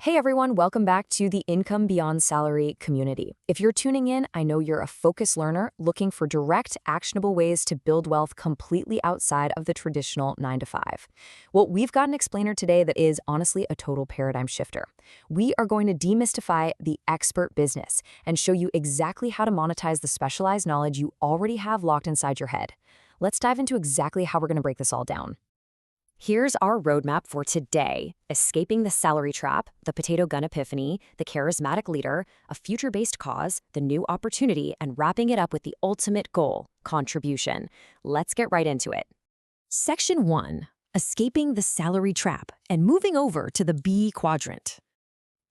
Hey everyone, welcome back to the Income Beyond Salary community. If you're tuning in, I know you're a focused learner looking for direct, actionable ways to build wealth completely outside of the traditional 9 to 5. Well, we've got an explainer today that is honestly a total paradigm shifter. We are going to demystify the expert business and show you exactly how to monetize the specialized knowledge you already have locked inside your head. Let's dive into exactly how we're going to break this all down. Here's our roadmap for today: escaping the salary trap, the potato gun epiphany, the charismatic leader, a future-based cause, the new opportunity, and wrapping it up with the ultimate goal, contribution. Let's get right into it. Section 1. Escaping the salary trap and moving over to the B quadrant.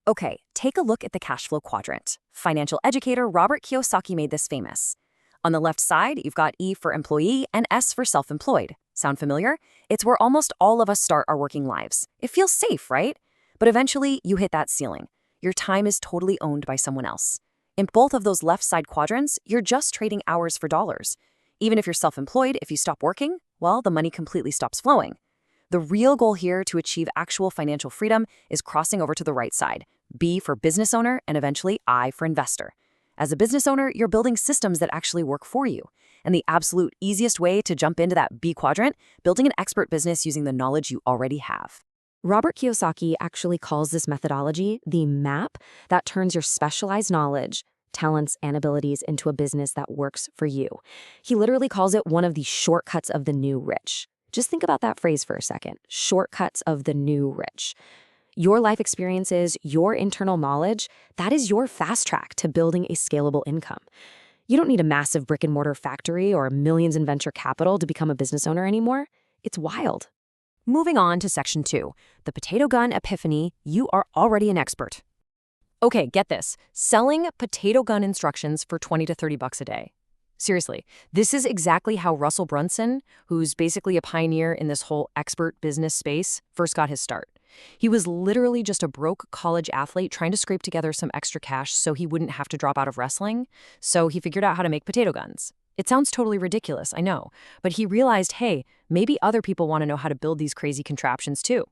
Okay, take a look at the cash flow quadrant. Financial educator Robert Kiyosaki made this famous. On the left side, you've got E for employee and S for self-employed. Sound familiar? It's where almost all of us start our working lives. It feels safe, right? But eventually, you hit that ceiling. Your time is totally owned by someone else. In both of those left side quadrants, you're just trading hours for dollars. Even if you're self-employed, if you stop working, well, the money completely stops flowing. The real goal here to achieve actual financial freedom is crossing over to the right side, B for business owner and eventually I for investor. As a business owner, you're building systems that actually work for you. And the absolute easiest way to jump into that B quadrant, building an expert business using the knowledge you already have. Robert Kiyosaki actually calls this methodology the map that turns your specialized knowledge, talents, and abilities into a business that works for you. He literally calls it one of the shortcuts of the new rich. Just think about that phrase for a second. Shortcuts of the new rich. Your life experiences, your internal knowledge, that is your fast track to building a scalable income. You don't need a massive brick and mortar factory or millions in venture capital to become a business owner anymore. It's wild. Moving on to section 2, the potato gun epiphany. You are already an expert. Okay, get this. Selling potato gun instructions for 20 to 30 bucks a day. Seriously, this is exactly how Russell Brunson, who's basically a pioneer in this whole expert business space, first got his start. He was literally just a broke college athlete trying to scrape together some extra cash so he wouldn't have to drop out of wrestling. So he figured out how to make potato guns. It sounds totally ridiculous, I know, but he realized, hey, maybe other people want to know how to build these crazy contraptions too.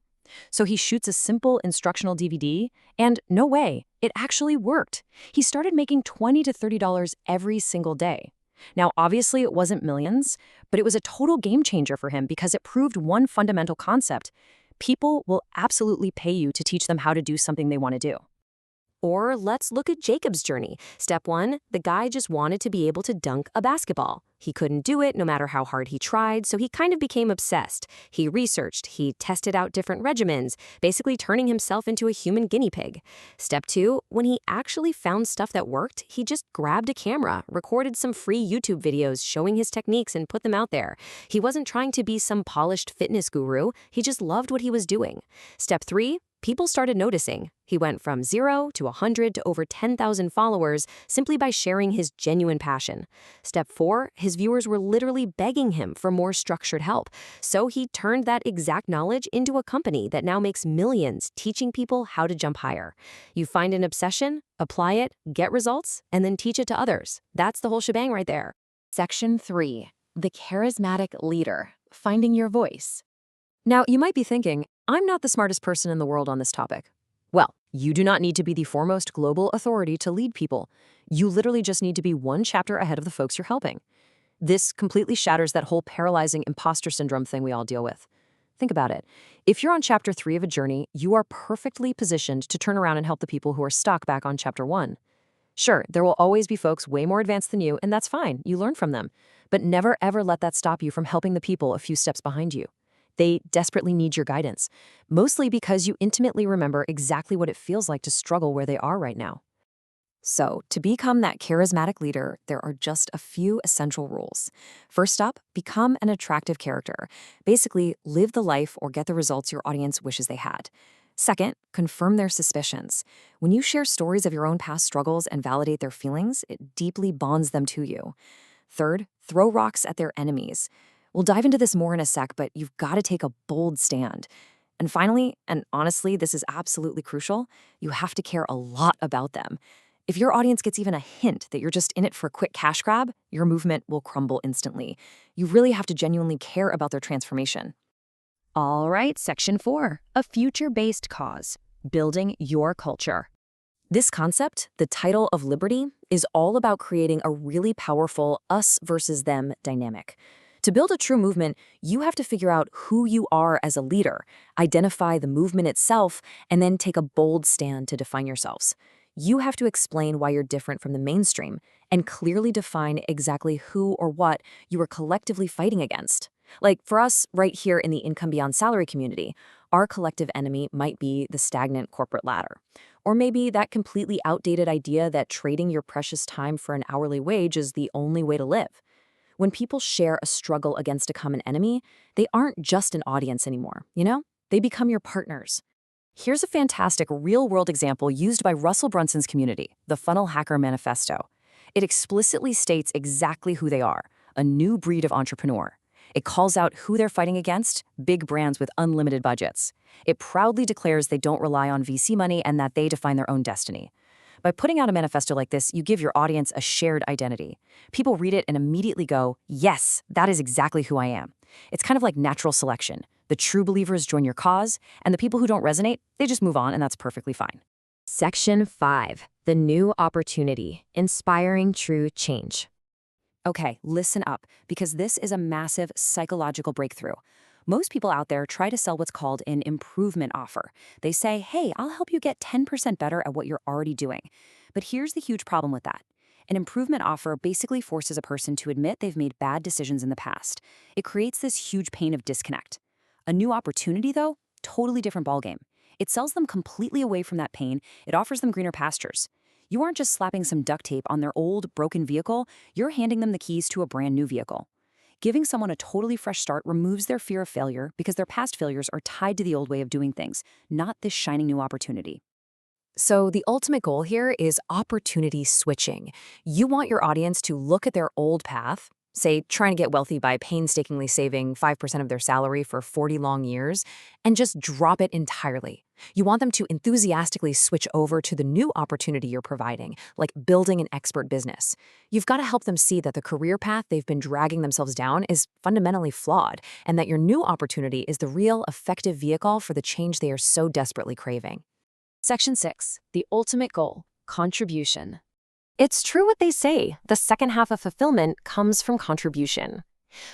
So he shoots a simple instructional DVD, and no way, it actually worked. He started making $20 to $30 every single day. Now, obviously, it wasn't millions, but it was a total game changer for him because it proved one fundamental concept. People will absolutely pay you to teach them how to do something they want to do. Or let's look at Jacob's journey. Step 1, the guy just wanted to be able to dunk a basketball. He couldn't do it no matter how hard he tried, so he kind of became obsessed. He researched, he tested out different regimens, basically turning himself into a human guinea pig. Step 2, when he actually found stuff that worked, he just grabbed a camera, recorded some free YouTube videos showing his techniques and put them out there. He wasn't trying to be some polished fitness guru, he just loved what he was doing. Step 3, people started noticing. He went from 0 to 100 to over 10,000 followers simply by sharing his genuine passion. Step 4, his viewers were literally begging him for more structured help. So he turned that exact knowledge into a company that now makes millions teaching people how to jump higher. You find an obsession, apply it, get results, and then teach it to others. That's the whole shebang right there. Section 3, the charismatic leader, finding your voice. Now, you might be thinking, I'm not the smartest person in the world on this topic. Well, you do not need to be the foremost global authority to lead people. You literally just need to be one chapter ahead of the folks you're helping. This completely shatters that whole paralyzing imposter syndrome thing we all deal with. Think about it. If you're on chapter 3 of a journey, you are perfectly positioned to turn around and help the people who are stuck back on chapter 1. Sure, there will always be folks way more advanced than you, and that's fine. You learn from them. But never ever let that stop you from helping the people a few steps behind you. They desperately need your guidance, mostly because you intimately remember exactly what it feels like to struggle where they are right now. So, to become that charismatic leader, there are just a few essential rules. First up, become an attractive character. Basically, live the life or get the results your audience wishes they had. Second, confirm their suspicions. When you share stories of your own past struggles and validate their feelings, it deeply bonds them to you. Third, throw rocks at their enemies. We'll dive into this more in a sec, but you've got to take a bold stand. And finally, and honestly, this is absolutely crucial, you have to care a lot about them. If your audience gets even a hint that you're just in it for a quick cash grab, your movement will crumble instantly. You really have to genuinely care about their transformation. All right, section 4, a future-based cause. building your culture. This concept, the title of Liberty, is all about creating a really powerful us versus them dynamic. To build a true movement, you have to figure out who you are as a leader, identify the movement itself, and then take a bold stand to define yourselves. You have to explain why you're different from the mainstream and clearly define exactly who or what you are collectively fighting against. Like for us, right here in the Income Beyond Salary community, our collective enemy might be the stagnant corporate ladder. Or maybe that completely outdated idea that trading your precious time for an hourly wage is the only way to live. When people share a struggle against a common enemy, they aren't just an audience anymore, you know? They become your partners. Here's a fantastic real-world example used by Russell Brunson's community, the Funnel Hacker Manifesto. It explicitly states exactly who they are, a new breed of entrepreneur. It calls out who they're fighting against, big brands with unlimited budgets. It proudly declares they don't rely on VC money and that they define their own destiny. By putting out a manifesto like this, you give your audience a shared identity. People read it and immediately go, yes, that is exactly who I am. It's kind of like natural selection. The true believers join your cause, and the people who don't resonate, they just move on, and that's perfectly fine. Section 5, the new opportunity, inspiring true change. Okay, listen up, because this is a massive psychological breakthrough. Most people out there try to sell what's called an improvement offer. They say, hey, I'll help you get 10% better at what you're already doing. But here's the huge problem with that. An improvement offer basically forces a person to admit they've made bad decisions in the past. It creates this huge pain of disconnect. A new opportunity, though, totally different ballgame. It sells them completely away from that pain. It offers them greener pastures. You aren't just slapping some duct tape on their old, broken vehicle, you're handing them the keys to a brand new vehicle. Giving someone a totally fresh start removes their fear of failure because their past failures are tied to the old way of doing things, not this shining new opportunity. So the ultimate goal here is opportunity switching. You want your audience to look at their old path, say trying to get wealthy by painstakingly saving 5% of their salary for 40 long years, and just drop it entirely. You want them to enthusiastically switch over to the new opportunity you're providing, like building an expert business. You've got to help them see that the career path they've been dragging themselves down is fundamentally flawed, and that your new opportunity is the real, effective vehicle for the change they are so desperately craving. Section 6, the ultimate goal, contribution. It's true what they say, the second half of fulfillment comes from contribution.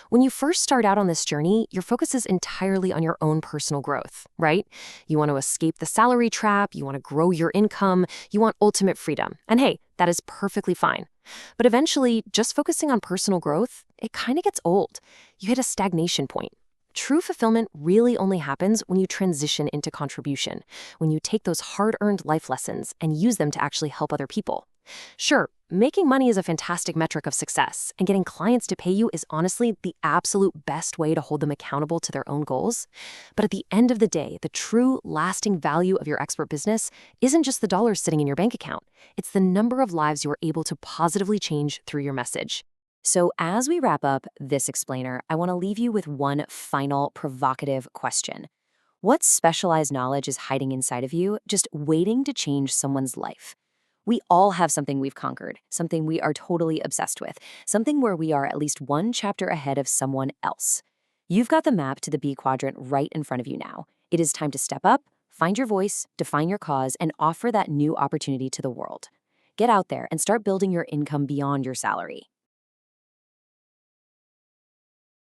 When you first start out on this journey, your focus is entirely on your own personal growth, right? You want to escape the salary trap, you want to grow your income, you want ultimate freedom. And hey, that is perfectly fine. But eventually, just focusing on personal growth, it kind of gets old. You hit a stagnation point. True fulfillment really only happens when you transition into contribution, when you take those hard-earned life lessons and use them to actually help other people. Sure, making money is a fantastic metric of success, and getting clients to pay you is honestly the absolute best way to hold them accountable to their own goals. But at the end of the day, the true, lasting value of your expert business isn't just the dollars sitting in your bank account. It's the number of lives you are able to positively change through your message. So as we wrap up this explainer, I want to leave you with one final provocative question. What specialized knowledge is hiding inside of you, just waiting to change someone's life? We all have something we've conquered, something we are totally obsessed with, something where we are at least one chapter ahead of someone else. You've got the map to the B quadrant right in front of you now. It is time to step up, find your voice, define your cause, and offer that new opportunity to the world. Get out there and start building your income beyond your salary.